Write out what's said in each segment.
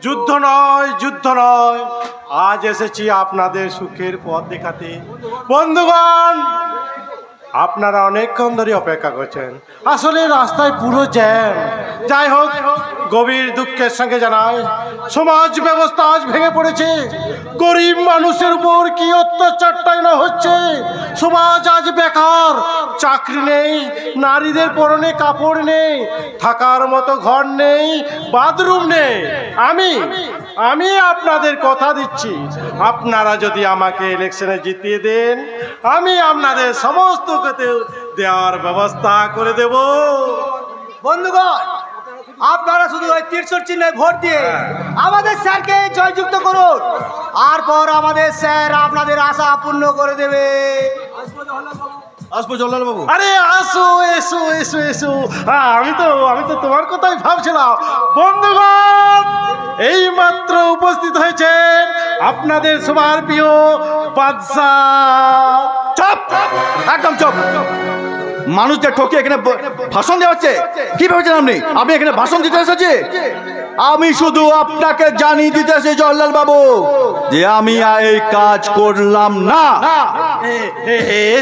যুদ্ধ নয়, যুদ্ধ নয়, আজ এসেছি আপনাদের সুখের পথ দেখাতে। বন্ধুগণ, আপনারা অনেকক্ষণ ধরে অপেক্ষা করছেন, আসলে রাস্তায় পুরো জ্যাম। যাই হোক, গভীর দুঃখের সঙ্গে জানাই, সমাজ ব্যবস্থা আজ ভেঙে পড়েছে। গরিব মানুষের উপর কি অত্যাচারটাই না হচ্ছে। সমাজ আজ বেকার, চাকরি নেই, নারীদের পরনে কাপড় নেই, থাকার মতো ঘর নেই, বাথরুম নেই। আমি আপনাদের কথা দিচ্ছি, আপনারা যদি আমাকে ইলেকশনে জিতিয়ে দেন, আমি আপনাদের সমস্ত কিছু দেওয়ার ব্যবস্থা করে দেব। বন্ধুগণ, আপনারা শুধু ওই তীর্থর চিহ্নে ভোট দিয়ে আমাদের স্যারকে জয়যুক্ত করুন, আর পর আমাদের স্যার আপনাদের আশা পূর্ণ করে দেবে। আসবো জল্লাল বাবু। আরে আসো, এসো এসো এসো। আমি তো তোমার কথাই ভাবছিলাম। বন্ধুগণ, এই মাত্র উপস্থিত হয়েছেন আপনাদের সবার প্রিয় বাদশাহ। চুপ, একদম চুপ। মানুষদের ঠকে এখানে ভাষণ দেওয়া হচ্ছে। কি ভেবেছেন আপনি এখানে ভাষণ দিতে এসেছে? আমি শুধু আপনাকে জানিয়ে দিতে এসেছি জল্লাল বাবু যে আমি এই কাজ করলাম না।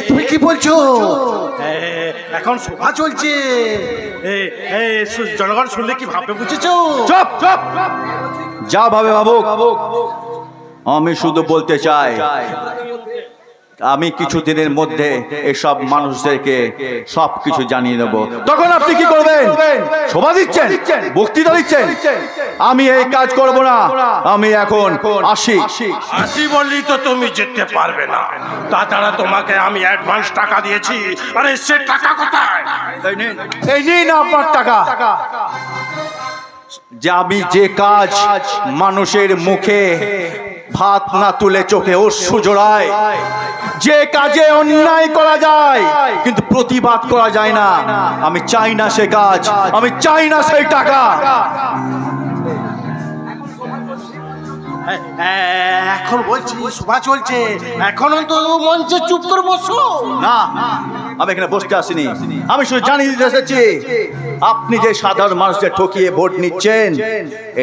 তুমি কি বলছো? এখন সভা চলছে, জনগণ শুনলে কি ভাববে, বুঝেছো? চুপ চুপ, যা ভাবে ভাবুক। আমি শুধু বলতে চাই, আমি কিছুদিনের মধ্যে এসব মানুষদেরকে সবকিছু জানিয়ে দেব। তখন আপনি কি করবেন? শোভা দিচ্ছেন, বক্তৃতা দিচ্ছেন। আমি এই কাজ করব না। আমি এখন আসি বললি তো তুমি যেতে পারবে না। তাছাড়া তোমাকে আমি অ্যাডভান্স টাকা দিয়েছি। আরে সে টাকা কোথায়? এই নিন আপনার টাকা। যে আমি যে কাজ মানুষের মুখে ভাত না তুলে চোখে অশ্রু জোড়ায়, যে কাজে অন্যায় করা যায় কিন্তু প্রতিবাদ করা যায় না, আমি চাই না সে কাজ, আমি চাই না সেই টাকা। এখন বলছি সভা চলছে, এখন তো মঞ্চে চুপ করে বসো না, আমি এখানে বসতে আসিনি। আমি শুধু জানিয়ে দিতে এসেছি, আপনি যে সাধারণ মানুষদের ঠকিয়ে ভোট নিচ্ছেন,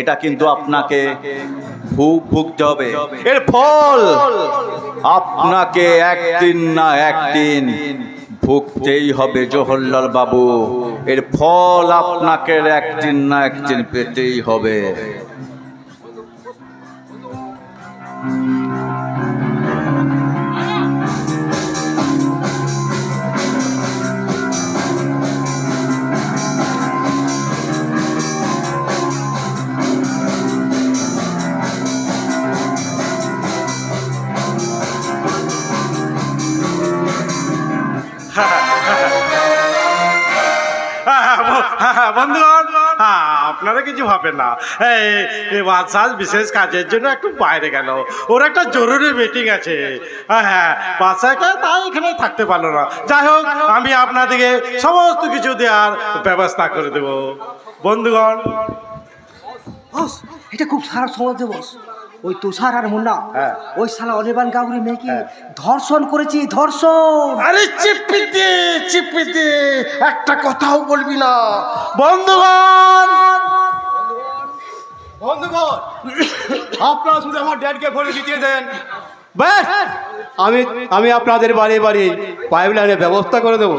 এটা কিন্তু আপনাকে ভুগতে হবে। এর ফল আপনাকে একদিন না একদিন ভুগতেই হবে জওহরলাল বাবু। এর ফল আপনাকে একদিন না একদিন পেতেই হবে। বন্ধুগণ, আপনারা কিছু ভাবেন না। এই বাদশাহ বিশেষ কাজের জন্য একটু বাইরে গেল, ওর একটা জরুরি মিটিং আছে। হ্যাঁ, বাদশাহকে তাই এখানে থাকতে পারলো না। যাই হোক, আমি আপনাদেরকে সমস্ত কিছু দেওয়ার ব্যবস্থা করে দেব। বন্ধুগণ, বস, এটা খুব খারাপ সমাজ বস। ওই তুষার আর মুন্না, ওই শালা অনির্বাণ গাঙ্গুলি মেয়েকে ধর্ষণ করেছি, ধর্ষণ। আরে চিপিতে একটা কথাও বলবি না। বন্ধুগণ, আপনারা শুধু আমার ড্যাডকে ভোট জিতিয়ে দেন, ব্যাস আমি আপনাদের বাড়ি বাড়ি পাইপলাইনের ব্যবস্থা করে দেবো।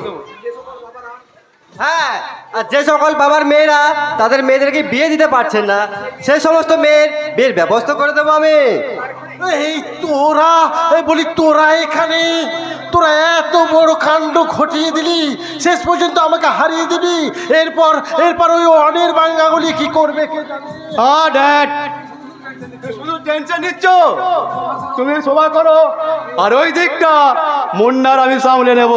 হ্যাঁ, আর যে সকল বাবার মেয়েরা তাদের মেয়েদেরকে বিয়ে দিতে পারছেন না, সেই সমস্ত মেয়ের বিয়ের ব্যবস্থা করে দেবো আমি। এই তোরা এখানে তোরা এত বড় কাণ্ড ঘটিয়ে দিলি, শেষ পর্যন্ত আমাকে হারিয়ে দিবি। এরপর ওই অনির্বাণ গাঙ্গুলি কি করবে কে জানে। ড্যাড, শুধু টেনশন নিচ্ছ, তুমি সভা করো, আর ওই দিকটা মুন্নার আমি সামলে নেব।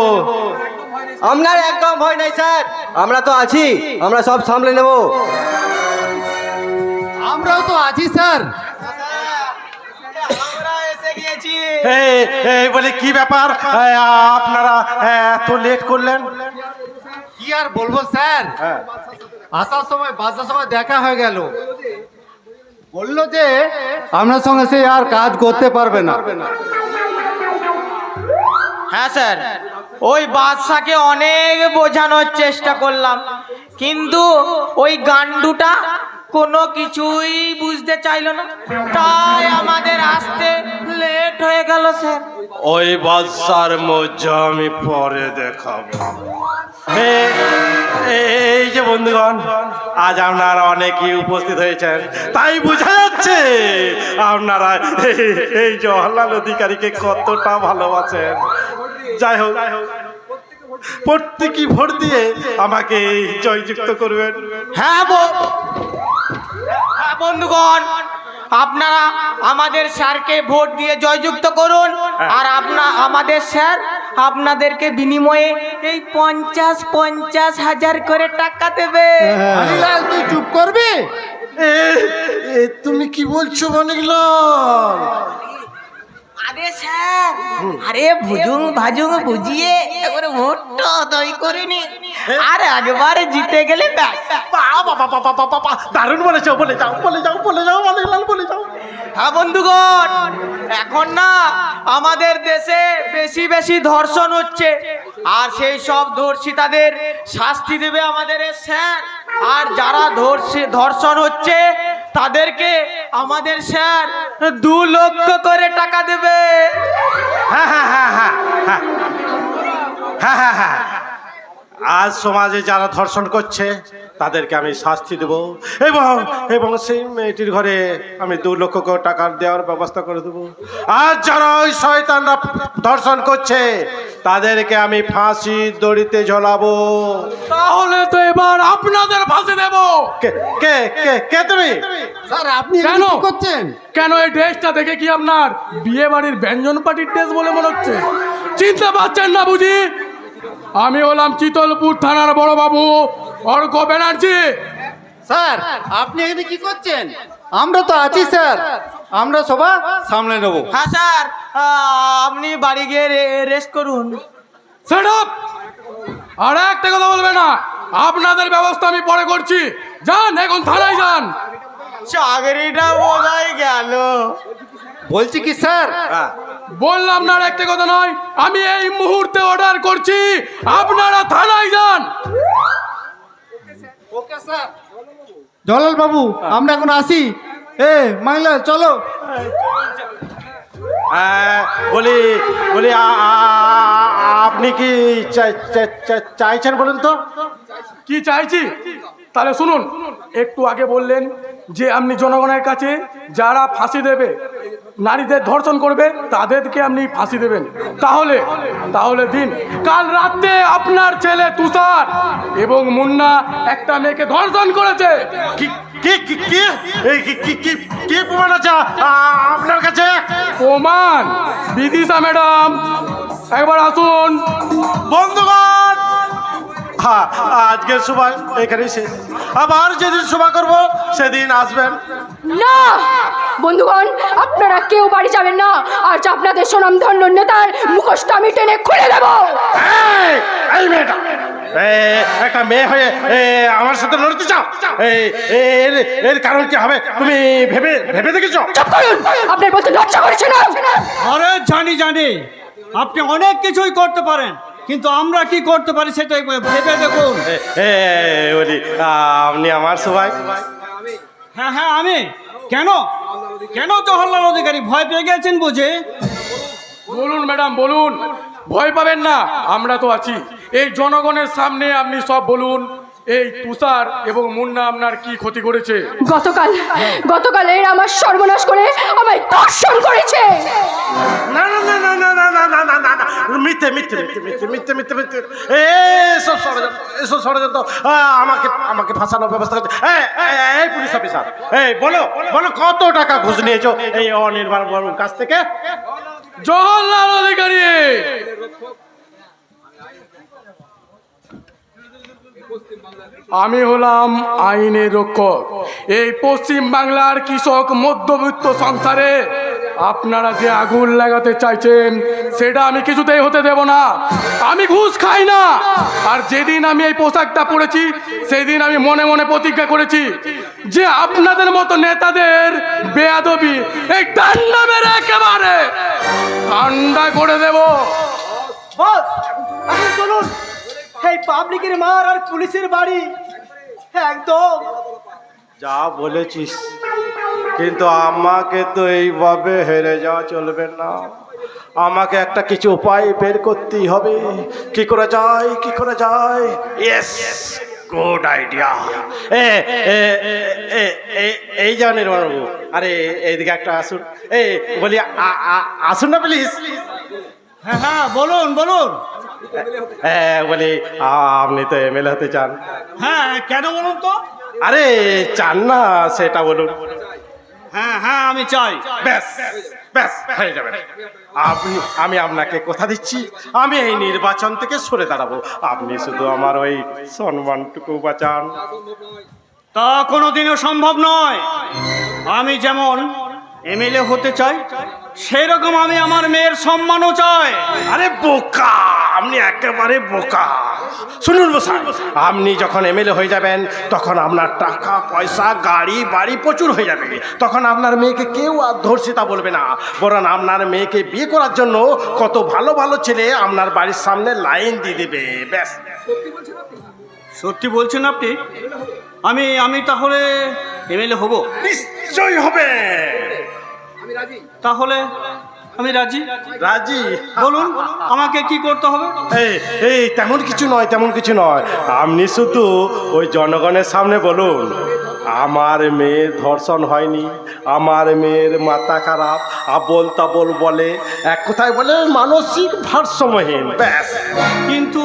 আপনার একদম ভয় নাই স্যার, আমরা তো আছি, আমরা সব সামলে নেব। আমরাও তো আছি স্যার। বলে কি ব্যাপার, আপনারা এত লেট করলেন? কি আর বলবো স্যার, আসার সময় বাসার সময় দেখা হয়ে গেল, বললো যে আপনার সঙ্গে সে আর কাজ করতে পারবে না। হ্যাঁ স্যার, ওই বাদশাকে অনেক বোঝানোর চেষ্টা করলাম, কিন্তু ওই গান্ডুটা কোনো কিছুই বুঝতে চাইলো না, তাই আমাদের আসতে লেট হয়ে গেল স্যার। ওই বাদশার মজা আমি পরে দেখাবো। এই যে বন্ধুগণ, আজ আপনারা অনেকেই উপস্থিত হয়েছেন, তাই বোঝা যাচ্ছে আপনারা এই জওহরলাল অধিকারীকে কতটা ভালোবাসেন। যাই হোক, প্রত্যেকই ভোট দিয়ে আমাকে জয়যুক্ত করবেন। হ্যাঁ বন্ধুগণ, আপনারা আমাদের স্যারকে ভোট দিয়ে জয়যুক্ত করুন। আর আমাদের স্যার আপনাদেরকে বিনিময়ে এই 50,000 করে টাকা দেবে। মানিকলাল, তুই চুপ করবি? তুমি কি বলছো মানিকলাল? আরে স্যার, আরে ভুজুং ভাজুং বুঝিয়ে একবারে ভোটটা দই করে নি, আর একবার জিতে গেলে ব্যাস। দারুণ বলেছো, বলে যাও মানিকলাল, বলে যাও। হ্যাঁ বন্ধুগণ, এখন না আমাদের দেশে বেশি বেশি ধর্ষণ হচ্ছে, আর সেই সব ধর্ষিতাদের শাস্তি দেবে আমাদের এই স্যার। আর যারা ধর্ষণ হচ্ছে তাদেরকে আমাদের স্যার 2 লক্ষ করে টাকা দেবে। হ্যাঁ, আজ সমাজে যারা ধর্ষণ করছে তাদেরকে আমি শাস্তি দেব, এবং সেই মেয়েটির ঘরে আমি 2 লক্ষ করে টাকা দেওয়ার ব্যবস্থা করে দেবো। আর যারা ওই শয়তানরা ধর্ষণ করছে তাদেরকে আমি ফাঁসি দড়িতে ঝোলাবো। তাহলে তো এবার আপনাদের ফাঁসি দেব। কে তুমি? স্যার, আপনি কেন? কি করছেন? কেন এই ড্রেসটা দেখে কি আপনার বিয়ে বাড়ির ব্যঞ্জন পার্টির ড্রেস বলে মনে হচ্ছে? চিনতে পারছেন না বুঝি? আমি হলাম চিতলপুর থানার বড় বাবু অর্ক ব্যানার্জি। স্যার, আপনি এখানে কি করছেন? আমরা তো আছি স্যার, আমরা সবাই সামলে নেব। হ্যাঁ স্যার, আপনি বাড়ি গিয়ে রেস্ট করুন। Set up! আর একটা কথা বলবে না, আপনাদের ব্যবস্থা আমি পরে করছি। যান, এখন থানায় যান। চাকরিটা বোধহয় গেল। বলছি কি স্যার, বললাম না আর একটা কথা নয়, আমি এই মুহূর্তে অর্ডার করছি আপনারা থানায় যান। Okay sir. জলাল বাবু, আমরা এখন আসি। মাইলা চলো। বলি আপনি কি চাইছেন বলুন তো? কি চাইছি? তাহলে শুনুন, একটু আগে বললেন যে আপনি জনগণের কাছে যারা ফাঁসি দেবে, নারীদের ধর্ষণ করবে তাদেরকে আপনি ফাঁসি দেবেন। তাহলে দিন, কাল রাতে আপনার ছেলে তুষার এবং মুন্না একটা মেয়েকে ধর্ষণ করেছে। কি প্রমাণ আছে আপনার কাছে? প্রমাণ? বিদিশা ম্যাডাম, একবার আসুন। বন্ধুগণ, আজকের সভা এখানেই শেষ। আবার যেদিন সভা করব সেদিন আসবেন। না বন্ধুগণ, আপনারা কেউ বাড়ি যাবেন না, আজ আপনাদের সুনামধন্য নেতার মুখোশটা আমি টেনে খুলে দেব। এই মেয়েটা, একটা মেয়ে হয়ে আমার সাথে লড়তে চাও? এর কারণ কি হবে তুমি ভেবে দেখেছো? চুপ করুন, আপনার বলতে লজ্জা করছে না? আরে জানি আপনি অনেক কিছুই করতে পারেন, কিন্তু আমরা কি করতে পারি সেটাই ভেবে দেখুন। বলি আপনি আমার সবাই। হ্যাঁ, আমি কেন জওহরলাল অধিকারী ভয় পেয়ে গেছেন বুঝে? বলুন ম্যাডাম, বলুন, ভয় পাবেন না, আমরা তো আছি। এই জনগণের সামনে আপনি সব বলুন, এই তুষার এবং মুন্না আপনার কি ক্ষতি করেছে? গতকাল এরা আমার সর্বনাশ করে আমায় ধর্ষণ করেছে। না, মিথ্যে। এসব ষড়যন্ত্র আমাকে ফাঁসানোর ব্যবস্থা করছে। এই পুলিশ অফিসার, বলো কত টাকা ঘুষ নিয়েছো এই অনির্বাণ বাবুর কাছ থেকে? জওহরলাল অধিকারী, আমি হলাম আইনের রক্ষক। এই পশ্চিম বাংলার কৃষক মধ্যবিত্ত সংসারে আপনারা যে আগুন লাগাতে চাইছেন সেটা আমি কিছুতেই হতে দেব না। আমি ঘুষ খাই না। আর যেদিন আমি এই পোশাকটা পরেছি সেদিন আমি মনে মনে প্রতিজ্ঞা করেছি যে আপনাদের মতো নেতাদের বেয়াদবি এই ঠান্ডা মেরে একেবারে ঠান্ডা করে দেব। বস, এখন চলুন। এই পাবলিকের মার আর পুলিশের বাড়ি একদম যা বলেছিস, কিন্তু আমাকে তো এইভাবে হেরে যাওয়া চলবে না। আমাকে একটা কিছু উপায় বের করতেই হবে। কি করে যায়, কি করে যায়? Yes, good idea. এই যা নির্মলবাবু, আরে এইদিকে একটা আসুন। বলি আসুন না প্লিজ। হ্যাঁ হ্যাঁ, বলুন বলুন। বলি আপনি তো এমএলএ হতে চান। হ্যাঁ, কেন বলুন তো? আরে চান না সেটা বলুন। হ্যাঁ হ্যাঁ, আমি চাই। ব্যাস ব্যাস, হয়ে যাবে। আমি আপনাকে কথা দিচ্ছি, আমি এই নির্বাচন থেকে সরে দাঁড়াবো। আপনি শুধু আমার ওই সম্মানটুকু বাঁচান। তা কোনোদিনও সম্ভব নয়। আমি যেমন এমএলএ হতে চাই, সেই রকম আমি আমার মেয়ের সম্মানও চাই। আরে বোকা, আপনি একেবারে বোকা। শুনুন মশাই, আপনি যখন এমএলএ হয়ে যাবেন তখন আপনার টাকা পয়সা গাড়ি বাড়ি প্রচুর হয়ে যাবে। তখন আপনার মেয়েকে কেউ আর ধর্ষিতা বলবে না, বরং আপনার মেয়েকে বিয়ে করার জন্য কত ভালো ভালো ছেলে আপনার বাড়ির সামনে লাইন দিয়ে দেবে। ব্যাস। সত্যি বলছেন আপনি? আমি তাহলে এমএলএ হব? নিশ্চয়ই হবে। তাহলে আমি রাজি। রাজি? বলুন আমাকে কি করতে হবে? এই তেমন কিছু নয়, তেমন কিছু নয়। আপনি শুধু ওই জনগণের সামনে বলুন, আমার মেয়ের ধর্ষণ হয়নি, আমার মেয়ের মাথা খারাপ, আবোল তাবোল বলে, এক কথায় বলে মানসিক ভারসাম্যহীন। ব্যাস। কিন্তু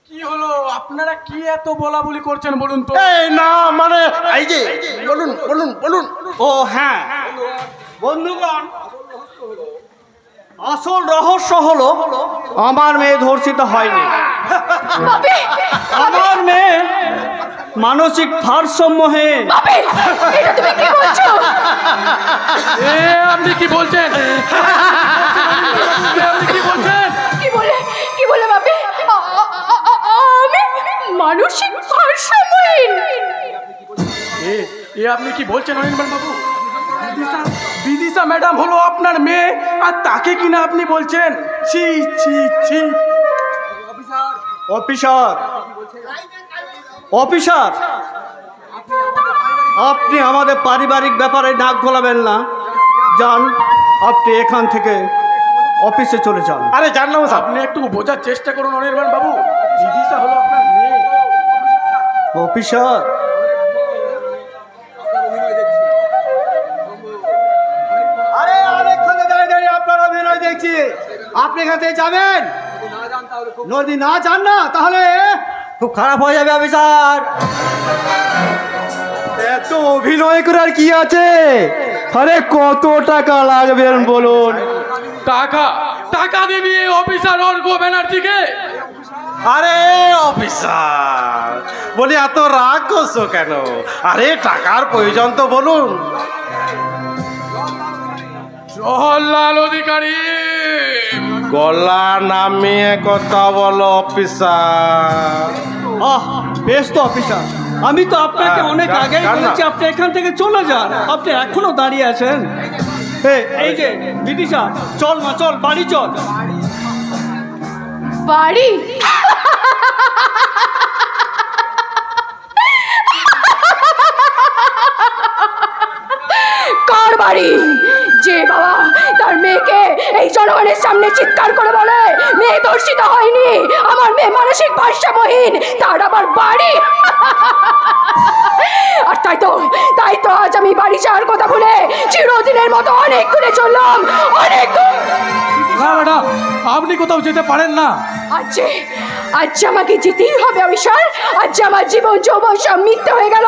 কি হলো, আপনারা কি এত বলা বলি করছেন বলুন তো? এই না, মানে এই যে বলুন বলুন বলুন। ও হ্যাঁ বন্ধুগণ, আসল রহস্য হলো আমার মেয়ে ধর্ষিত হয়নি। বাপি, আমার মেয়ে মানসিক ভারসাম্যহীন। বাপি, এটা তুমি কি বলছো? আপনি কি বলছেন? আপনি কি বলছেন? কি বলে বাপি? আমি মানসিক ভারসাম্যহীন? আপনি কি বলছেন অনির্বাণ বাবু? বিদিশা ম্যাডাম হলো আপনার মেয়ে, আর তাকে কিনা আপনি বলছেন? ছি ছি ছি। অফিসার অফিসার, আপনি আমাদের পারিবারিক ব্যাপারে নাক গলাবেন না। যান, আপনি এখান থেকে অফিসে চলে যান। আরে জানলাম স্যার। আপনি একটু বোঝার চেষ্টা করুন অনির্বাণ বাবু, বিদিশা হলো আপনার মেয়ে। অফিসার, আরে অনেকক্ষণে দাঁড়িয়ে দাঁড়িয়ে আপনার অভিনয় দেখছি। আপনি এখান থেকে যাবেন? যদি না যান না তাহলে খুব খারাপ হয়ে যাবে অফিসার। এত অভিনয় করার কি আছে? আরে কত টাকা লাগবে বলুন? টাকা টাকা দিবি অফিসার অর্ঘ ব্যানার্জিকে? আরে অফিসার, বলি এত রাগ করছো কেন? আরে টাকার প্রয়োজন তো বলুন। জওহরলাল অধিকারী। গলা নামিয়ে কথা বলো অফিসার। আহ, বেশ তো অফিসার, আমি তো আপনাকে অনেক আগেই বলেছি আপনি এখান থেকে চলে যান। আপনি এখনো দাঁড়িয়ে আছেন। এই যে বিদিশা, চল মা, চল বাড়ি চল। বাড়ি? কার বাড়ি? যে বাবা তার মেয়েকে এই জনগণের সামনে চিৎকার করে বলে মেয়ে ধর্ষিত হয়নি, আমার মেয়ে মানসিক ভারসাম্যহীন, তার আবার বাড়ি? আর তাই তো আজ আমি বাড়ি যাওয়ার কথা বলে চিরদিনের মতো অনেক দূরে চললাম, অনেক দূর। না ম্যাডাম, আপনি কোথাও যেতে পারেন না। আজ আমাকে যেতেই হবে অফিসার। আজ আমার জীবন যৌবন সব মিথ্যে হয়ে গেল।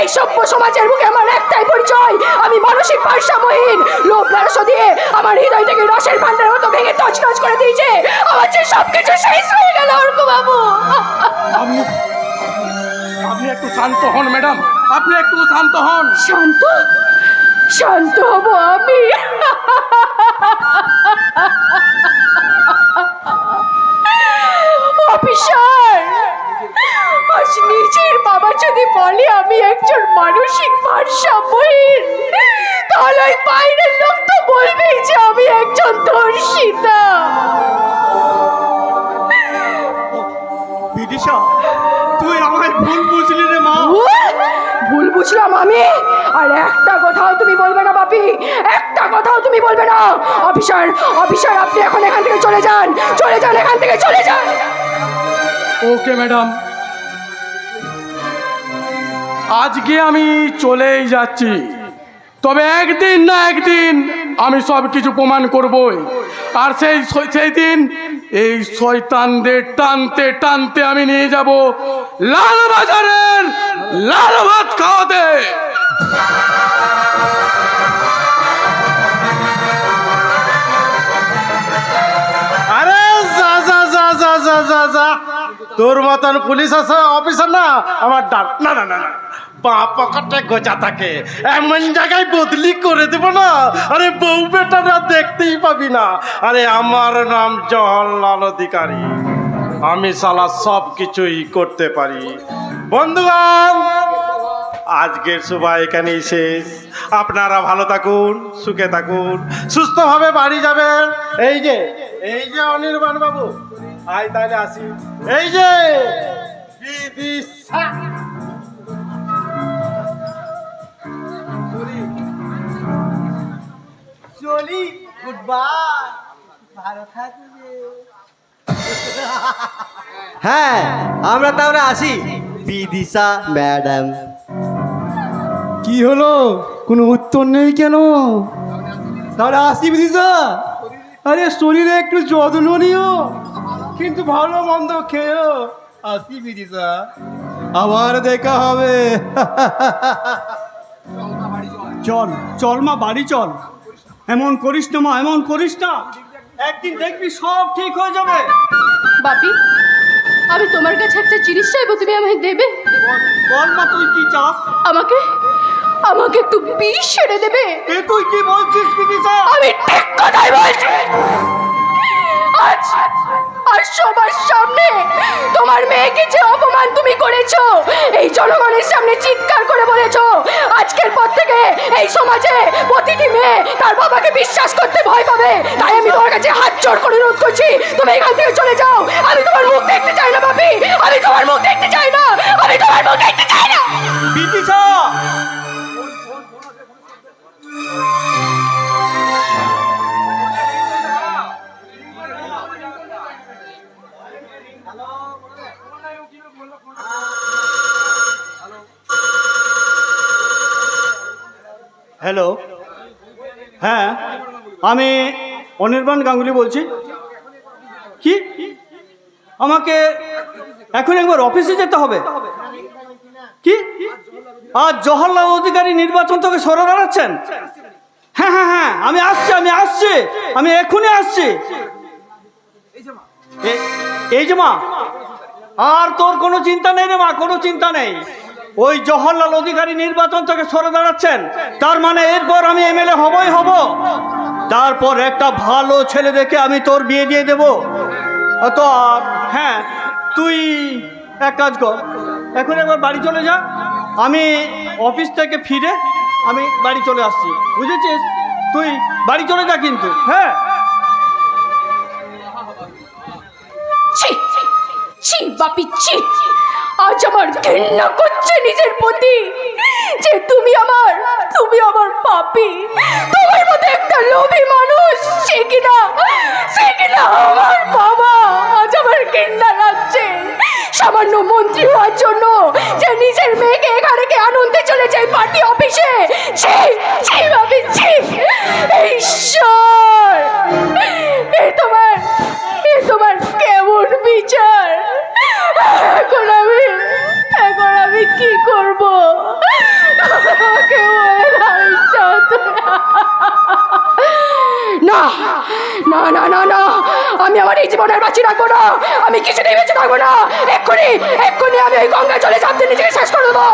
এই সভ্য সমাজের বুকে আমার একটাই পরিচয়, আমি মানসিক ভারসাম্যহীন। লোভ লালসা দিয়ে আমার হৃদয় থেকে রসের ভান্ডারের মতো ভেঙে তছনছ করে দিয়েছে। আমার যে সবকিছু শেষ হয়ে গেল অর্ক বাবু। আপনি একটু শান্ত হন ম্যাডাম, আপনি একটু শান্ত হন। শান্ত হব আমি? অফিসার, আজ নিজের বাবা যদি বলে আমি একজন মানসিক ভারসাম্যহীন, তাহলে ওই বাইরের লোক তো বলবেই যে আমি একজন ধর্ষিতা। বিদিশা, তুই আমায় ভুল বুঝলি রে মা। ভুল বুঝলাম আমি। আর একটা কথাও তুমি বলবে না বাপি, একটা কথাও তুমি বলবে না। অফিসার অফিসার, আপনি এখন এখান থেকে চলে যান, চলে যান, এখান থেকে চলে যান। ওকে ম্যাডাম, আজকে আমি চলেই যাচ্ছি, তবে একদিন না একদিন আমি সব কিছু প্রমাণ করবই। আর সেই দিন এই শয়তানদের টানতে টানতে আমি নিয়ে যাব লালবাজারের লাল ভাত খাওয়াতে। আরে যা যা যা যা যা যা যা, তোর মতন পুলিশ আছে অফিসার না আমার ডাক না না না না, পা পকেটে গোজা থাকে, এমন জায়গায় বদলি করে দেবো না, আরে বউ বেটারা দেখতেই পাবি না। আরে আমার নাম জওহরলাল অধিকারী, আমি শালা সব কিছুই করতে পারি। বন্ধুগণ, আজকের সবাই এখানেই শেষ। আপনারা ভালো থাকুন, সুখে থাকুন, সুস্থভাবে বাড়ি যাবেন। এই যে অনির্বাণ বাবু, আয় তাহলে আসি। এই যে বিদিশা, চলি, গুড বাই, ভালো থাকবে। হ্যাঁ, আমরা তাহলে আসি বিদিশা ম্যাডাম। কি হলো, কোনো উত্তর নেই কেন? তাহলে আসি বিদিশা। আরে শরীরে একটু যত্ন নিও, কিন্তু ভালো মন্দ খেয়েও। আসি বিদিশা, আবার দেখা হবে। চল চল মা, বাড়ি চল। এমন করিস না মা, এমন করিস না, একদিন দেখবি সব ঠিক হয়ে যাবে। বাপি, আমি তোমার কাছে একটা জিনিস চাইবো, তুমি আমায় দেবে? বল মা, তুই কি চাস? আমাকে আমাকে একটু বিষ সেরে দেবে? এ তুই কি বলছিস বিদিশা? আমি ঠিক কথাই বলছি। আজ আজ সবার সামনে তোমার মেয়েকে যে অপমান তুমি করেছো, এই জনগণের সামনে চিৎকার করে বলেছো, আজকের পর থেকে এই সমাজে প্রতিটি মেয়ে তার বাবাকে বিশ্বাস করতে ভয় পাবে। তাই আমি তোমার কাছে হাত জোড় করে অনুরোধ করছি, তুমি এখান থেকে চলে যাও। আমি তোমার মুখ দেখতে চাই না বাপি, আমি তোমার মুখ দেখতে চাই না, আমি তোমার মুখ দেখতে চাই না। বিদিশা, হ্যালো, হ্যাঁ আমি অনির্বাণ গাঙ্গুলি বলছি। কি, আমাকে এখন একবার অফিসে যেতে হবে? কি, আজ জওহরলাল অধিকারী নির্বাচন থেকে সরে দাঁড়াচ্ছেন? হ্যাঁ হ্যাঁ হ্যাঁ, আমি আসছি, আমি এখনই আসছি। এই যে মা, আর তোর কোনো চিন্তা নেই রে মা, কোনো চিন্তা নেই। ওই জওহরলাল অধিকারী নির্বাচন থেকে সরে দাঁড়াচ্ছেন, তার মানে এরপর আমি এমএলএ হবই হব। তারপর একটা ভালো ছেলে দেখে আমি তোর বিয়ে দিয়ে দেব। তো হ্যাঁ, তুই এক কাজ কর, এখন একবার বাড়ি চলে যা। আমি অফিস থেকে ফিরে আমি বাড়ি চলে আসছি, বুঝেছিস? তুই বাড়ি চলে যা কিন্তু। হ্যাঁ, ছি ছি বাপি, ছি। আজ আমার ঘৃণা করছে নিজের প্রতি যে তুমি আমার পাপি। তোমার মতো একটা লোভী মানুষ, সে কিনা আমার বাবা। আজ আমার ঘৃণা লাগছে সামান্য মন্ত্রী হওয়ার জন্য, যে নিজের মেয়েকে এখানে কে আনন্দে চলে যায় পার্টি অফিসে। ছি ছি বাপি, ছি। ঈশ্বর, এ তোমার কেমন বিচার? এখন আমি কি করব? আমাকে বলে দাও ঈশ্বর। না না না না না, আমি আমার এই জীবনের বাঁচি রাখবো না, আমি কিছুতেই বেঁচে থাকবো না। এক্ষুনি আমি ওই গঙ্গা জলে ঝাঁপ দিয়ে নিজেকে শেষ করে দেবো।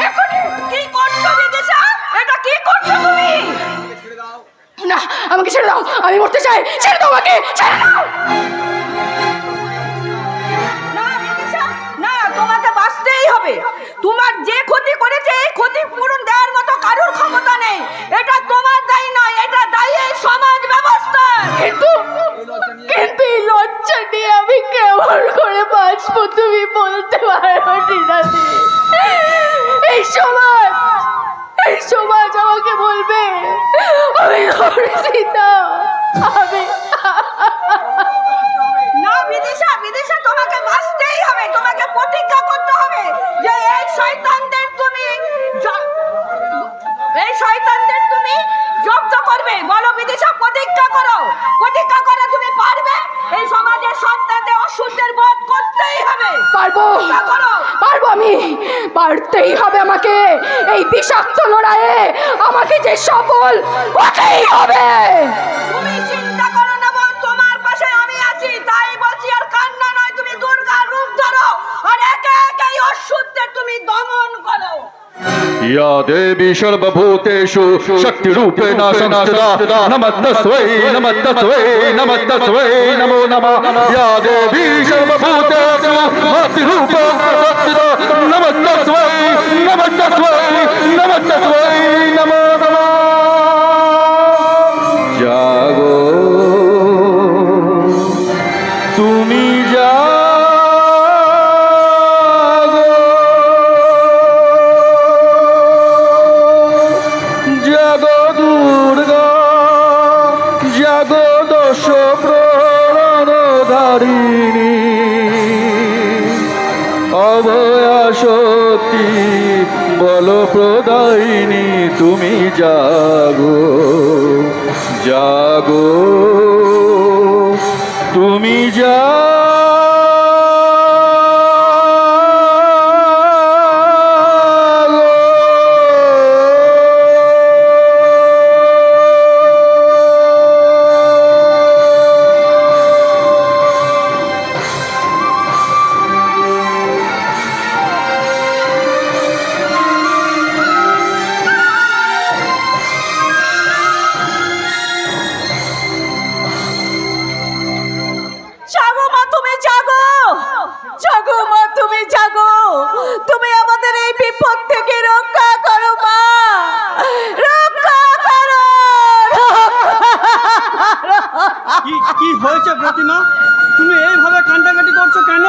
এক্ষুনি। কি করছো বিদিশা? এটা কি করছো তুমি? না, আমাকে ছেড়ে দাও, আমি মরতে চাই। ছেড়ে দাও আমাকে, ছেড়ে দাও। না বিদিশা, না, তোমাকে বাঁচতেই হবে। তোমার যে ক্ষতি করেছে, এই ক্ষতিপূরণ দেওয়ার মতো কারোর ক্ষমতা নেই। এটা তোমার দায়ী নয়, এটা দায়ী এই সমাজ ব্যবস্থা। কিন্তু এই লজ্জা নিয়ে আমি কেমন করে বাঁচবো তুমি বলতে পারো টিনাদি? এই সব পারতেই হবে আমাকে। এই বিষাক্ত লড়াইয়ে আমাকে যে সফল হতেই হবে। তুমি চিন্তা করো না বোন, তোমার পাশে আমি আছি, তাই বলছি। আর কান্না নয়, তুমি দুর্গার রূপ ধরো আর একে একে এই অসুরদের তুমি দমন করো। या देवी सर्वभूतेषु शक्तिरूपेण संस्थिता नमस्तस्मै नमस्तस्मै नमस्तस्मै नमो नमः या देवी सर्वभूतेषु शक्तिरूपेण संस्थिता नमस्तस्मै नमस्तस्मै नमस्तस्मै नमो नमः जागो तुमी জাগো দুর্গা জাগো দশ প্রাণধারিণী অভয়া শক্তি বল প্রদায়িনী তুমি জাগো জাগো তুমি জাগো মা, তুমি জাগো। জাগো মা, তুমি জাগো। তুমি আমাদের এই বিপদ থেকে রক্ষা করো মা, রক্ষা করো। কি হয়েছে প্রতিমা? তুমি এইভাবে কান্নাকাটি করছো কেন?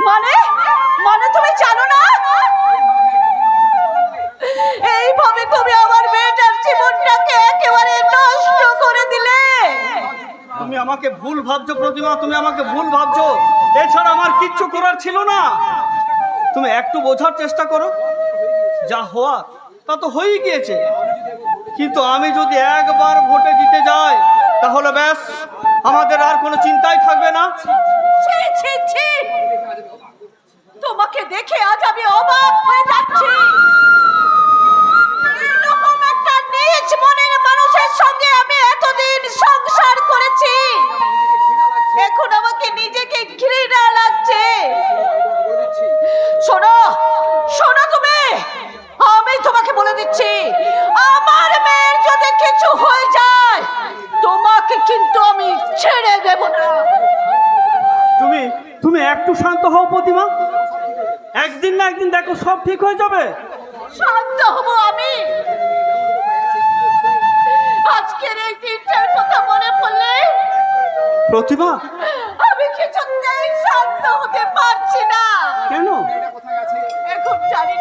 মানে মানে তুমি জানো না? এইভাবে তুমি আমার মেয়েটার জীবনটাকে একেবারে নষ্ট করে দিলে। তুমি আমাকে ভুল ভাবছো প্রতিমা, তুমি আমাকে ভুল ভাবছো। এছাড়া আমার কিচ্ছু করার ছিল না। তুমি একটু বোঝার চেষ্টা করো। যা হওয়ার তা তো হয়েই গিয়েছে, কিন্তু আমি যদি একবার ভোটে জিতে যাই তাহলে ব্যাস, আমাদের আর কোনো চিন্তাই থাকবে না। ছি ছি ছি, তোমাকে দেখে আজ আমি অবাক হয়ে যাচ্ছি। এরকম একটা নীচ মনের মানুষের সঙ্গে আমি এতদিন সংসার করেছি, এখন আমাকে নিজেকে ঘৃণা লাগছে। শোনো শোনো, তুমি, আমি তোমাকে বলে দিচ্ছি, আমার মেয়ের যদি কিছু হয়ে যায় তোমাকে কিন্তু আমি ছেড়ে দেব না। তুমি একটু শান্ত হও প্রতিমা। একদিন না একদিন দেখো সব ঠিক হয়ে যাবে। শান্ত হব আমি? আজকের এই দিনটার কথা মনে পড়লে প্রতিমা, আমি কিছুতেই শান্ত হতে পারছি না। কেন? এখন জানি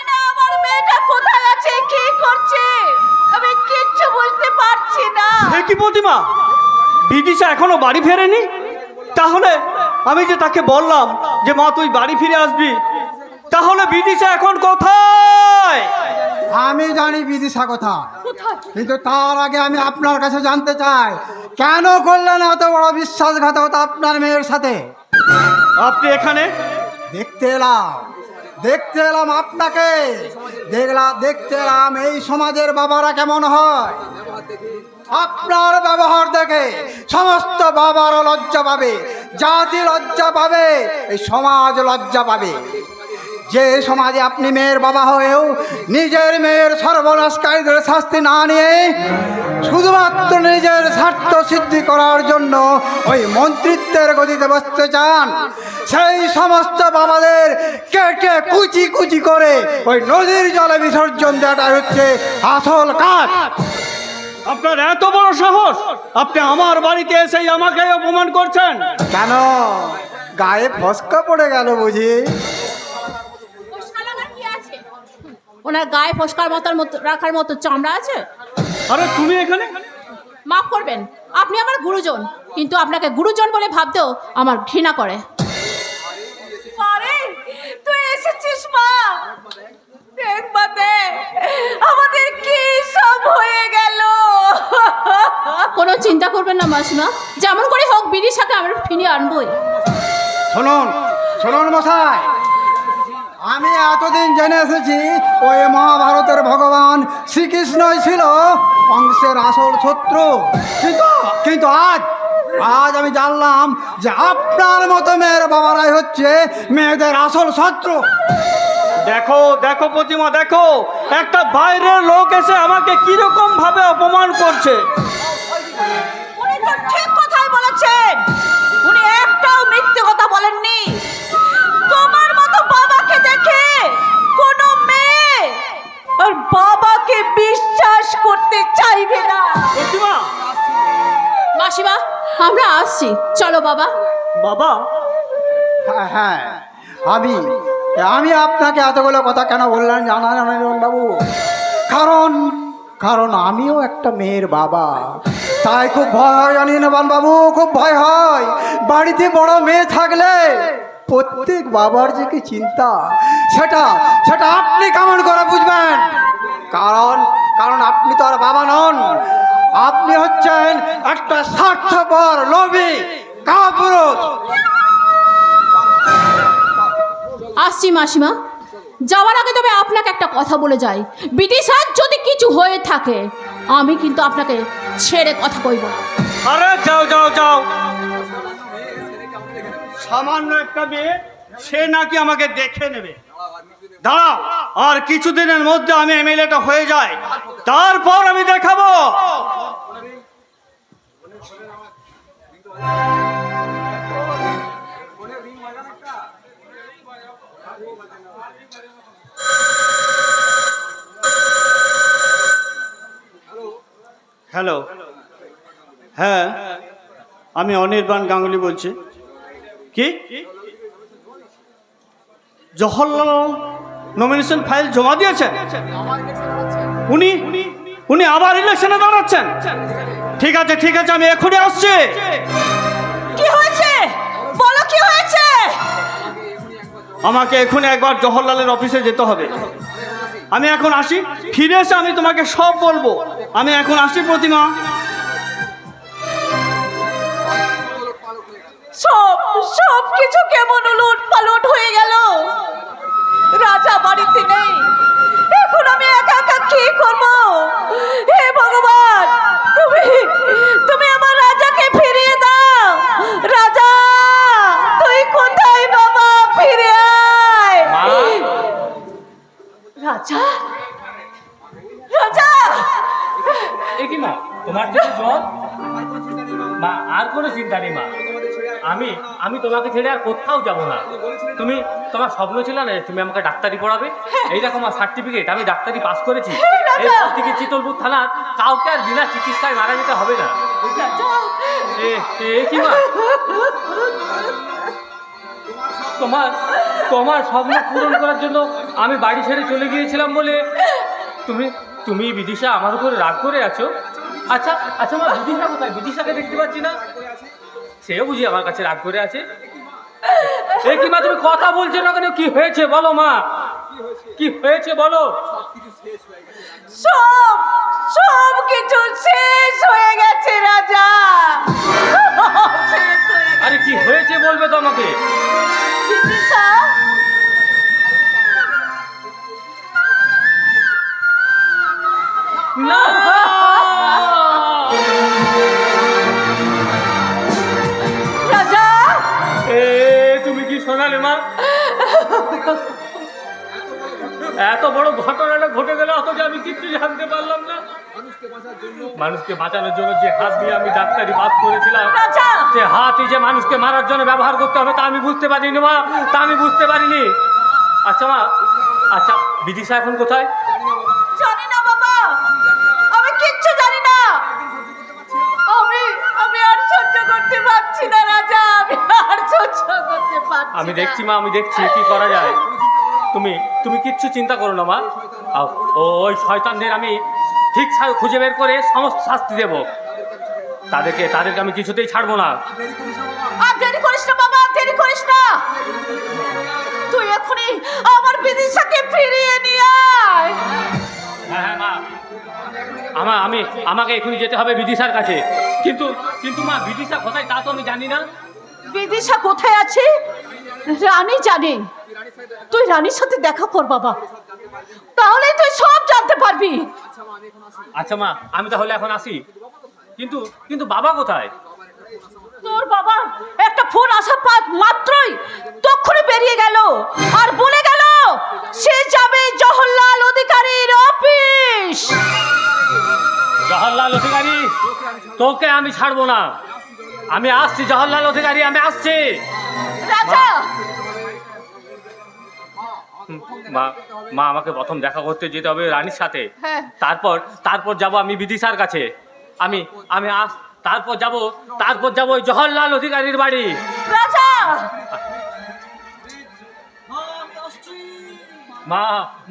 না আমার মেয়েটা কোথায় আছে, কি করছে, আমি কিচ্ছু বুঝতে পারছি না। এ কি প্রতিমা, বিদিশা এখনো বাড়ি ফেরেনি? তাহলে আমি যে তাকে বললাম যে মা তুই বাড়ি ফিরে আসবি, তাহলে বিদিশা এখন কোথায়? আমি জানি বিদিশা কথা, কোথায়? কিন্তু তার আগে আমি আপনার কাছে জানতে চাই, কেন করলেন এত বড় বিশ্বাসঘাতকতা আপনার মেয়ের সাথে? আপনি এখানে? দেখতে এলাম আপনাকে। দেখতে এলাম এই সমাজের বাবারা কেমন হয়। আপনার ব্যবহার দেখে সমস্ত বাবারও লজ্জা পাবে, জাতি লজ্জা পাবে, এই সমাজ লজ্জা পাবে। যে সমাজে আপনি মেয়ের বাবা হয়েও নিজের মেয়ের সর্বনাশকারীদের শাস্তি না নিয়ে শুধুমাত্র নিজের স্বার্থ সিদ্ধি করার জন্য ওই মন্ত্রিত্বের গদিতে বসতে চান, সেই সমস্ত বাবাদের কেটে কুচি কুচি করে ওই নদীর জলে বিসর্জন দেওয়াটা হচ্ছে আসল কাজ। আপনার এত বড় সাহস, আপনি আমার বাড়িতে এসে আমাকে অপমান করছেন? কেন, গায়ে ফসকা পড়ে গেল বুঝি? ওনার গায়ে ফসকার মতো রাখার মতো চামড়া আছে? আরে তুমি এখানে? মাফ করবেন, আপনি আমার গুরুজন, কিন্তু আপনাকে গুরুজন বলে ভাবতেও আমার ঘৃণা করে। আরে তুই এসেছিস মা, দেখ মা দেখ, আমাদের কি সব হয়ে গেল। কোনো চিন্তা করবেন না মাসিমা, যেমন করে হোক বিদিশাকে আমরা ফিরিয়ে আনবই। শুনুন, শুনুন মশাই, আমি এতদিন জেনে এসেছি ওই মহাভারতের ভগবান শ্রীকৃষ্ণই ছিল কংসের আসল শত্রু, কিন্তু আজ আমি জানলাম যে আপনার মতো মেয়ের বাবারাই হচ্ছে মেয়েদের আসল শত্রু। দেখো দেখো প্রতিমা, দেখো একটা বাইরের লোক এসে আমাকে কিরকম ভাবে অপমান করছে। উনি তো ঠিক কথাই বলেছেন, উনি একটাও মিথ্যে কথা বলেননি। তোমার মতো বাবাকে দেখে কোনো মেয়ে আর বাবাকে বিশ্বাস করতে চাইবে না। প্রতিমা, মাসিমা আমরা আসছি, চলো বাবা। বাবা, হ্যাঁ, আমি আপনাকে এতগুলো কথা কেন বললাম জানান বাবু, কারণ আমিও একটা মেয়ের বাবা, তাই খুব ভয় হয় জানি না বাবু, খুব ভয় হয়। বাড়িতে বড় মেয়ে থাকলে প্রত্যেক বাবার যে কি চিন্তা, সেটা আপনি কেমন করে বুঝবেন? কারণ আপনি তো আর বাবা নন, আপনি হচ্ছেন একটা স্বার্থপর লোভী কাপুরুষ। আসছি মাসিমা, যাওয়ার আগে তবে আপনাকে একটা কথা বলে যাই, বিদিশার যদি কিছু হয়ে থাকে আমি কিন্তু আপনাকে ছেড়ে কথা কইব না। আরে যাও যাও যাও, সামান্য একটা মেয়ে, সে নাকি আমাকে দেখে নেবে। দাঁড়াও, আর কিছুদিনের মধ্যে আমি এমএলএটা হয়ে যাই, তারপর আমি দেখাবো। হ্যালো, হ্যাঁ আমি অনির্বাণ গাঙ্গুলি বলছি। কি জওহরলাল নমিনেশন ফাইল জমা দিয়েছেন? উনি আবার ইলেকশনে দাঁড়াচ্ছেন? ঠিক আছে ঠিক আছে, আমি এখনই আসছি। কি হয়েছে বলো, কি হয়েছে? আমাকে এখনই একবার জওহরলালের অফিসে যেতে হবে। আমি এখন আসি, ফিরে এসে আমি তোমাকে সব বলবো। আমি এখন আসি প্রতিমা। সব কিছু কেমন উলট পালট হয়ে গেল। রাজা বাড়িতে নেই, এখন আমি একা একা কি করব? হে ভগবান, তুমি আমার রাজাকে ফিরিয়ে দাও। রাজা তুই কোথায় বাবা, ফিরে আয়। রাজা, রাজা, এ কি মা, তোমার যদি জ্বর? মা আর কোনো চিন্তা নেই মা, আমি তোমাকে ছেড়ে আর কোথাও যাব না। তোমার স্বপ্ন ছিল না তুমি আমাকে ডাক্তারি পড়াবে? এই দেখো আমার সার্টিফিকেট, আমি ডাক্তারি পাস করেছি। এরপর থেকে চিতলপুর থানার কাউকে আর বিনা চিকিৎসায় মারা যেতে হবে না। কি মা, তোমার স্বপ্ন পূরণ করার জন্য আমি বাড়ি ছেড়ে চলে গিয়েছিলাম বলে তুমি বিদিশা আমার উপরে রাগ করে আছো? আচ্ছা আচ্ছা মা, বিদিশা কোথায়? বিদিশাকে দেখতে পাচ্ছি না, সেও বুঝি আমার কাছে রাগ করে আছে। এ কি মা, তুমি কথা বলছো না কেন? কি হয়েছে বলো মা, কি হয়েছে বলো? সব কিছু শেষ হয়ে গেছে রাজা। আরে কি হয়েছে বলবে তো আমাকে। বিদিশা, না রাজা, তুমি কি শোনালে মা? এত বড় ঘটনাটা ঘটে গেল অথচ আমি কিছু জানতে পারলাম না। মানুষকে বাঁচানোর জন্য যে হাত দিয়ে আমি ডাক্তারি পাস করেছিলাম, সে হাতই যে মানুষকে মারার জন্য ব্যবহার করতে হবে তা আমি বুঝতে পারিনি মা, তা আমি বুঝতে পারিনি। আচ্ছা মা, আচ্ছা বিদিশা এখন কোথায়? জানি না বাবা, আমি কিচ্ছু জানি না। আমি আর সহ্য করতে পারছি না রাজা, আমি আর সহ্য করতে পারছি না। আমি দেখছি মা, আমি দেখছি কি করা যায়। তুমি কিচ্ছু চিন্তা করো না মা, ওই শয়তানদের আমি ঠিক খুঁজে বের করে সমস্ত শাস্তি দেব। তাদেরকে আমি কিছুতেই ছাড়বো না। আর দেরি করিস না বাবা, দেরি করিস না। তুই এখনই আমার বিদিশাকে ফিরিয়ে নিয়ে আয়। হ্যাঁ মা, আমাকে এখনই যেতে হবে বিদিশার কাছে। কিন্তু মা, বিদিশা কোথায় তা তো আমি জানি না। বিদিশা কোথায় আছে রানী জানে তুই রানীর সাথে দেখা কর বাবা, তাহলে তুই সব জানতে পারবি। আচ্ছা মা, আমি তাহলে এখন আসি। কিন্তু কিন্তু বাবা কোথায়? তোর বাবা একটা ফোন আসা মাত্রই তক্ষুনি বেরিয়ে গেল আর বলে গেল সে যাবে জওহরলাল অধিকারীর অফিস। জওহরলাল অধিকারী, তোকে আমি ছাড়বো না। আমি আসছি জওহরলাল অধিকারী, আমি আসছি। রাজা, মা মা আমাকে প্রথম দেখা করতে যেতে হবে রানীর সাথে। হ্যাঁ। তারপর যাব আমি বিদিশার কাছে। আমি আমি তারপর যাব ওই জওহরলাল অধিকারীর বাড়ি। রাজা,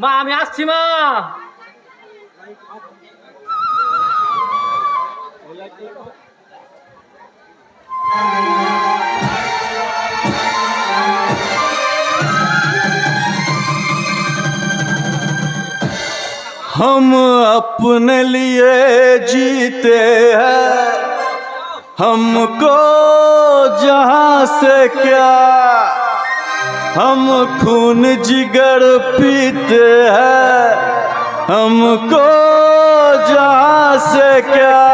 মা আমি আসছি মা। हम अपने लिए जीते हैं, हमको जहाँ से क्या, हम खून जिगर पीते हैं, हमको जहाँ से क्या।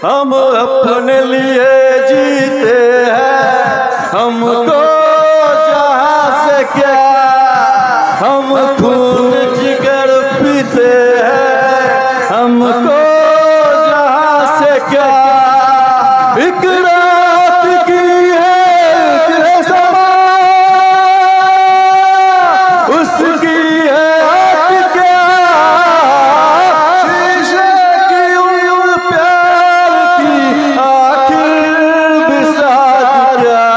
हम अपने लिए जीते हैं, हमको क्या, हम खून जिगर पीते हैं, हमको जहाँ से क्या। एक रात की है समा, उसकी है रात क्या, शीशे की उन प्यार की आखिर बिसात क्या।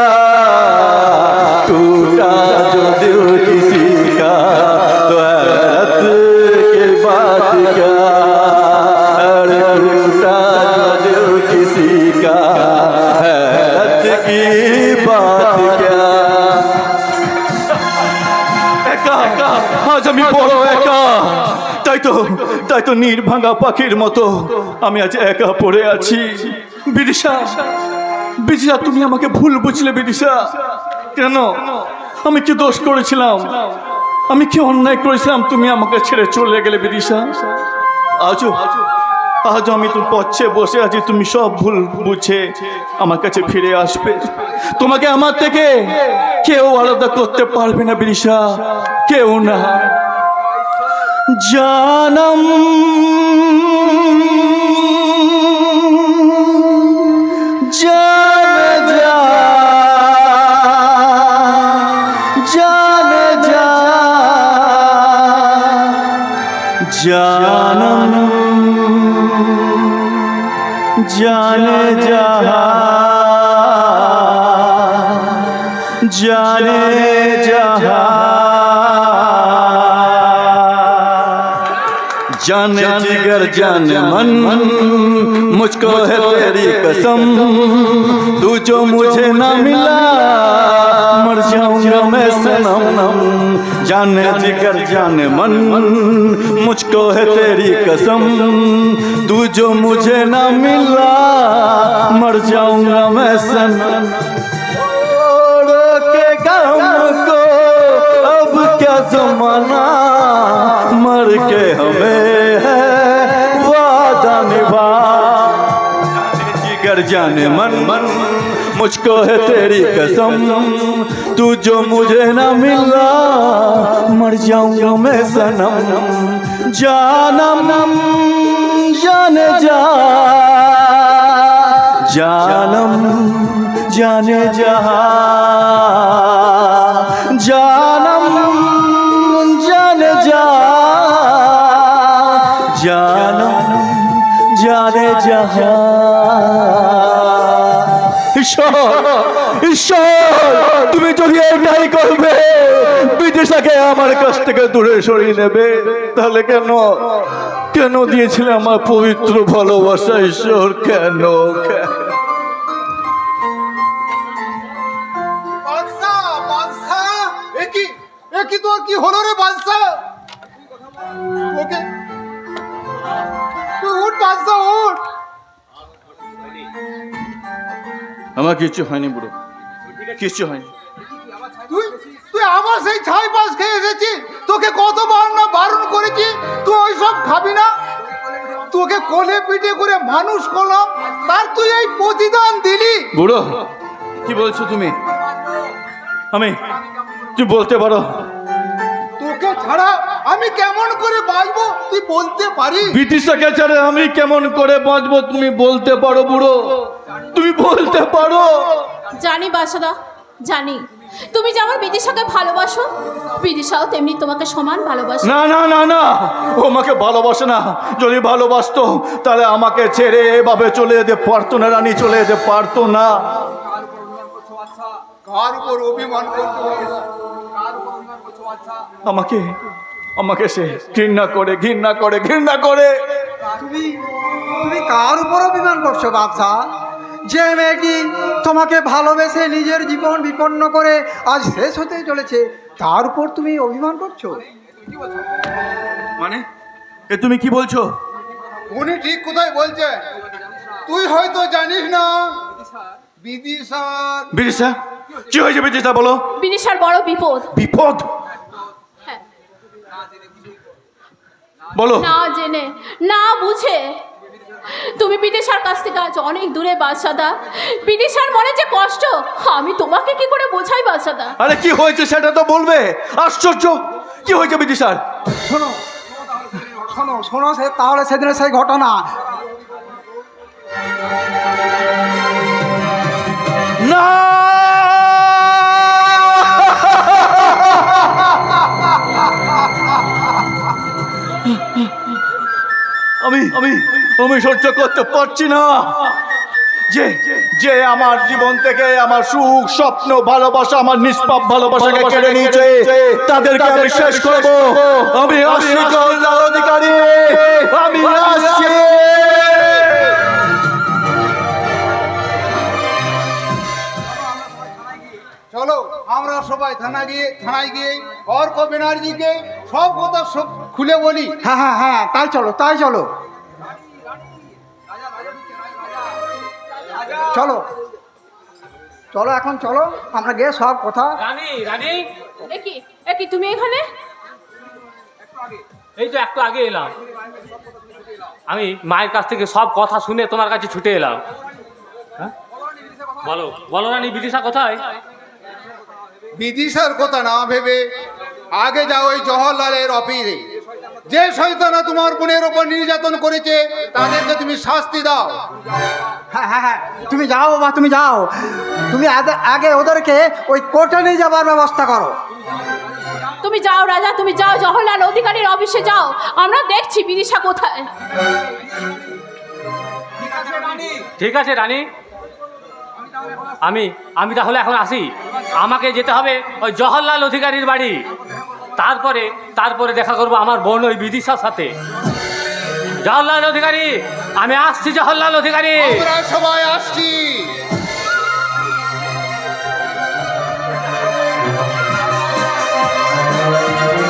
टूटा जो दिल किसी का तो हैरत की बात क्या, अरे टूटा जो दिल किसी का हैरत की बात क्या। একা আজ আমি বড় একা, তাই তো নীড় ভাঙা পাখির মতো আমি আজ একা পড়ে আছি। বিদিশা, তুমি আমাকে ভুল বুঝলে বিদিশা। কেন? আমি কি দোষ করেছিলাম? আমি কি অন্যায় করেছিলাম তুমি আমাকে ছেড়ে চলে গেলে বিদিশা? আজও আমি তো পথে বসে আছি, তুমি সব ভুল বুঝে আমার কাছে ফিরে আসবে। তোমাকে আমার থেকে কেউ আলাদা করতে পারবে না বিদিশা, কেউ না। জানম জান যা जानम जाने जहाँ जाने जहाँ जाने जिगर जाने मन मुझको है तेरी कसम, तू जो मुझे ना मिला मर जाऊंगा मैं सनम। जाने जिगर जाने मन मुझको है तेरी कसम, तू जो मुझे ना मिला मर जाऊंगा मैं सनम। रोकेगा हमको अब क्या जमाना, मर के हमें है वादा निभा। जिगर जाने मन मुझको है तेरी कसम, तू जो मुझे ना मिला मर जाऊंगा मैं सनम। जानम जाने जा जानम जाने जहाँ जानम जाने जा जानम जाने जहाँ। ঈশ্বর তুমি যদি এটাই করবে, বিদিশাকে আমার কাছ থেকে দূরে সরিয়ে নেবে, তাহলে কেন দিয়েছিলে আমার পবিত্র ভালোবাসা ঈশ্বর? কেন? কি তোর কি হলো রে বাদশা? ওকে তুই উঠ বাদশা উঠ। আমার কিচ্ছু হয়নি বুড়ো, কিচ্ছু হয়নি। তুই তুই আমার সেই ছাই পাশ খেয়ে এসেছিস, তোকে কতবার না বারণ করেছি তুই ওইসব খাবি না। তোকে কোলে পিঠে করে মানুষ করলাম, তার তুই এই প্রতিদান দিলি। বুড়ো কি বলছো তুমি? তুই বলতে পারো তোকে ছাড়া আমি কেমন করে বাঁচবো তুই বলতে পারিস? বিদিশাকে ছাড়া আমি কেমন করে বাঁচবো তুমি বলতে পারো বুড়ো? তুমি বলতে পারো? জানি বাসাদা, জানি তুমি যেমন বিদিশাকে ভালোবাসো, বিদিশাও তেমনি তোমাকে সমান ভালোবাসে। না না না না, ও আমাকে ভালোবাসে না। যদি ভালোবাসতো তাহলে আমাকে ছেড়ে এভাবে চলে যেতে পারতো না রানী, চলে যেতে পারতো না। কার উপর অভিমান করতে হবে? আমাকে সে ঘৃণা করে ঘৃণা করে ঘৃণা করে। তুমি তুমি কার উপর অভিমান করছো বাদশা? যে মেয়েটি তোমাকে ভালোবেসে নিজের জীবন বিপন্ন করে আজ শেষ হতে চলেছে, তার উপর তুমি অভিমান করছো? মানে এ তুমি কি বলছো? উনি ঠিক কোথায় বলছে, তুই হয়তো জানিস না। বিদিশা কি হয়েছে? বিদিশা বলো। বিদিশার বড় বিপদ। বিপদ? হ্যাঁ, বলো। না জেনে না বুঝে তুমি বিদিশার কাছ থেকে আজ অনেক দূরে বাদশাদা। বিদিশার মনে যে কষ্ট আমি তোমাকে কি করে বোঝাই বাদশাদা? আরে কি হয়েছে সেটা তো বলবে। আশ্চর্য, কি হয়েছে বিদিশার? শোনো শোনো শোনো, সে তাহলে সেদিনের সেই ঘটনা। না আমি সহ্য করতে পারছি না যে যে আমার জীবন থেকে আমার সুখ স্বপ্ন ভালোবাসা আমার নিষ্পাপ ভালোবাসাকে কেড়ে নিয়েছে, তাদেরকে আমি শেষ করব। আমি আসছি জহরলাল অধিকারী, আমি আসছি। চলো আমরা সবাই থানায় গিয়ে অর্ক ব্যানার্জিকে সব কথা সব খুলে বলি। হ্যাঁ হ্যাঁ হ্যাঁ, তাই চলো তাই চলো চলো চলো এখন চলো আমরা গিয়ে সব কথা। রানী রানী, একি তুমি এখানে? এই তো একটু আগে এলাম। আমি মায়ের কাছ থেকে সব কথা শুনে তোমার কাছে ছুটে এলাম। হ্যাঁ বলো বলো রানী, বিদিশা কোথায়? বিদিশার কথা না ভেবে আগে যাও ওই জওহরলালের অফিসে। যে শয়তানা তোমার বোনের উপর নির্যাতন করেছে তাদেরকে তুমি শাস্তি দাও। হ্যাঁ হ্যাঁ হ্যাঁ, তুমি যাও বাবা, তুমি যাও। তুমি আগে ওদেরকে ওই কোর্টে নিয়ে যাবার ব্যবস্থা করো। তুমি যাও রাজা, তুমি যাও জওহরলাল অধিকারীর অফিসে যাও, আমরা দেখছি বিদিশা কোথায়। ঠিক আছে রানী, আমি তাহলে এখন আসি। আমাকে যেতে হবে ওই জওহরলাল অধিকারীর বাড়ি, তারপরে দেখা করবো আমার বোন ওই বিদিশার সাথে। জওহরলাল অধিকারী, আমি আসছি। জওহরলাল অধিকারী, আমরা সবাই আসছি।